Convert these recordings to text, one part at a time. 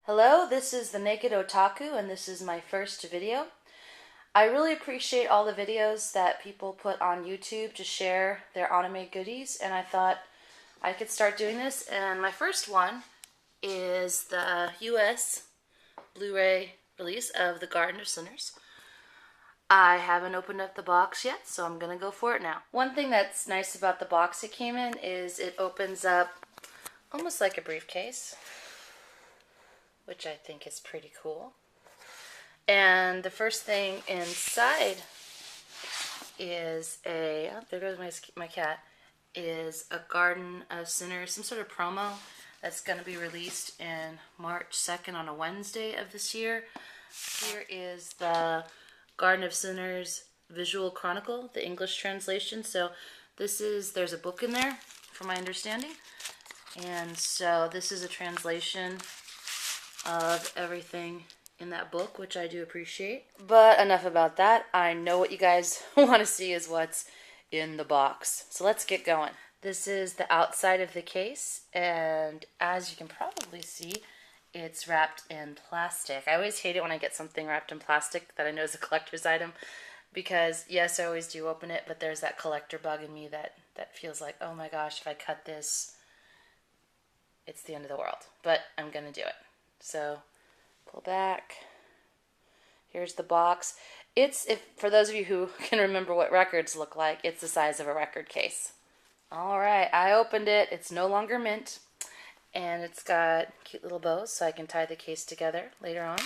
Hello, this is the Naked Otaku, and this is my first video. I really appreciate all the videos that people put on YouTube to share their anime goodies, and I thought I could start doing this. And my first one is the US Blu-ray release of The Garden of Sinners. I haven't opened up the box yet, so I'm gonna go for it now. One thing that's nice about the box it came in is it opens up almost like a briefcase, which I think is pretty cool. And the first thing inside is there goes my cat, is a Garden of Sinners, some sort of promo that's going to be released in March 2nd on a Wednesday of this year. Here is the Garden of Sinners Visual Chronicle, the English translation. So there's a book in there, from my understanding. And so this is a translation of everything in that book, which I do appreciate. But enough about that. I know what you guys want to see is what's in the box. So let's get going. This is the outside of the case, and as you can probably see, it's wrapped in plastic. I always hate it when I get something wrapped in plastic that I know is a collector's item, because yes, I always do open it, but there's that collector bug in me that feels like, oh my gosh, if I cut this, it's the end of the world. But I'm gonna do it. So, pull back. Here's the box. For those of you who can remember what records look like, it's the size of a record case. Alright, I opened it. It's no longer mint. And it's got cute little bows, so I can tie the case together later on.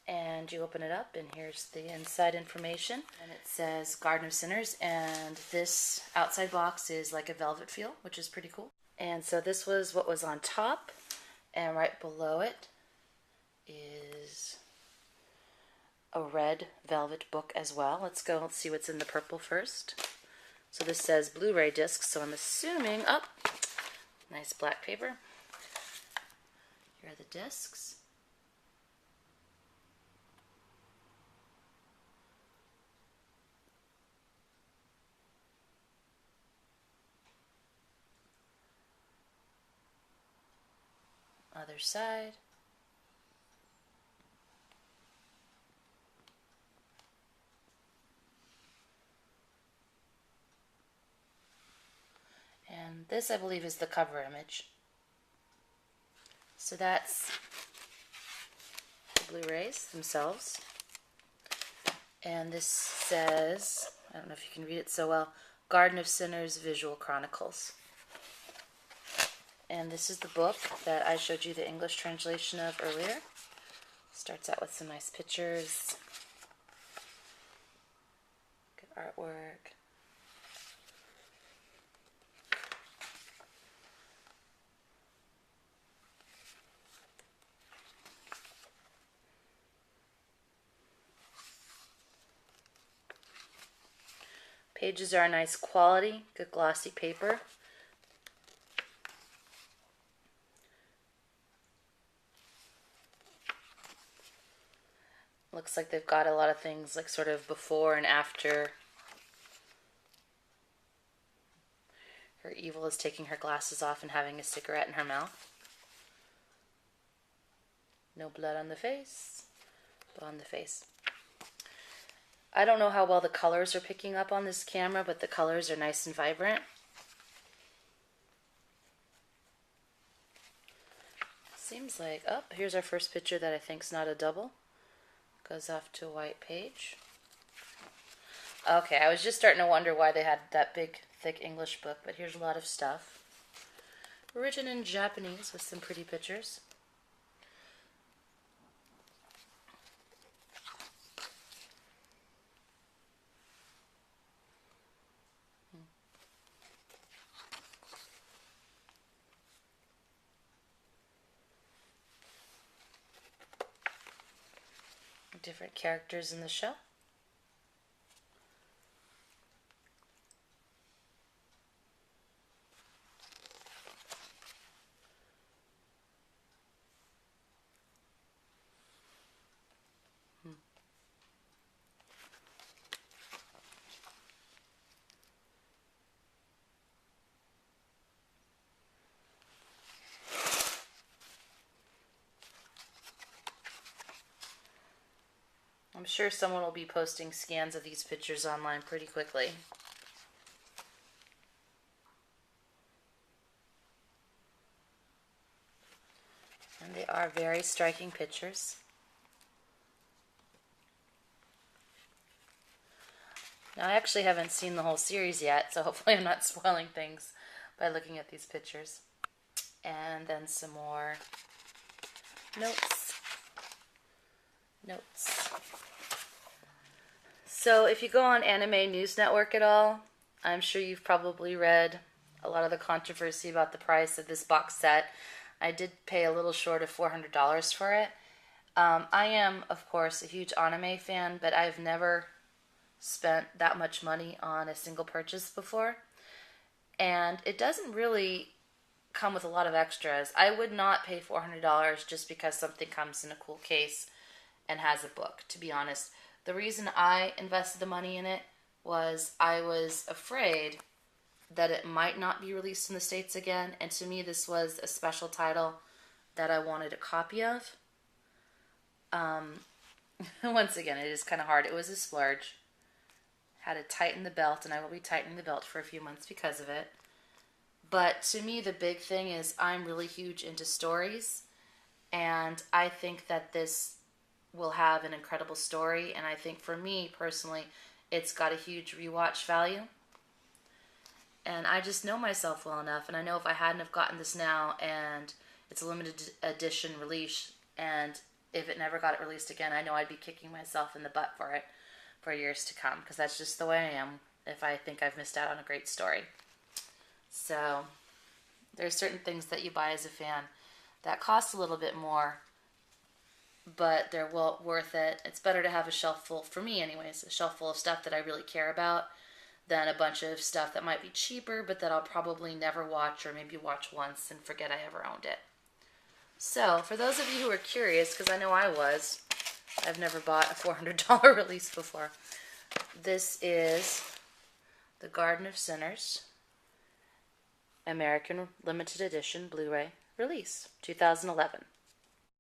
And you open it up, and here's the inside information. And it says Garden of Sinners, and this outside box is like a velvet feel, which is pretty cool. And so this was what was on top. And right below it is a red velvet book as well. Let's see what's in the purple first. So this says Blu-ray discs, so I'm assuming, nice black paper. Here are the discs. Other side. And this, I believe, is the cover image. So that's the Blu-rays themselves. And this says, I don't know if you can read it so well, Garden of Sinners Visual Chronicles. And this is the book that I showed you the English translation of earlier. Starts out with some nice pictures. Good artwork. Pages are nice quality, good glossy paper. Looks like they've got a lot of things like sort of before and after. Her evil is taking her glasses off and having a cigarette in her mouth. No blood on the face. Blood on the face. I don't know how well the colors are picking up on this camera, but the colors are nice and vibrant. Seems like, here's our first picture that I think's not a double. Goes off to a white page. Okay, I was just starting to wonder why they had that big, thick English book, but here's a lot of stuff. Written in Japanese with some pretty pictures. Different characters in the show. I'm sure someone will be posting scans of these pictures online pretty quickly. And they are very striking pictures. Now, I actually haven't seen the whole series yet, so hopefully I'm not spoiling things by looking at these pictures. And then some more notes. So if you go on Anime News Network at all, I'm sure you've probably read a lot of the controversy about the price of this box set. I did pay a little short of $400 for it. I am, of course, a huge anime fan, but I've never spent that much money on a single purchase before. And it doesn't really come with a lot of extras. I would not pay $400 just because something comes in a cool case and has a book, to be honest. The reason I invested the money in it was I was afraid that it might not be released in the States again, and to me this was a special title that I wanted a copy of. Once again, it is kind of hard. It was a splurge. Had to tighten the belt, and I will be tightening the belt for a few months because of it. But to me, the big thing is I'm really huge into stories, and I think that this will have an incredible story, and I think for me personally, it's got a huge rewatch value. And I just know myself well enough, and I know if I hadn't have gotten this now, and it's a limited edition release, and if it never got it released again, I know I'd be kicking myself in the butt for it for years to come, because that's just the way I am if I think I've missed out on a great story. So there's certain things that you buy as a fan that cost a little bit more, but they're well worth it. It's better to have a shelf full, for me anyways, a shelf full of stuff that I really care about than a bunch of stuff that might be cheaper but that I'll probably never watch, or maybe watch once and forget I ever owned it. So for those of you who are curious, because I know I was, I've never bought a $400 release before. This is The Garden of Sinners, American Limited Edition Blu-ray release, 2011.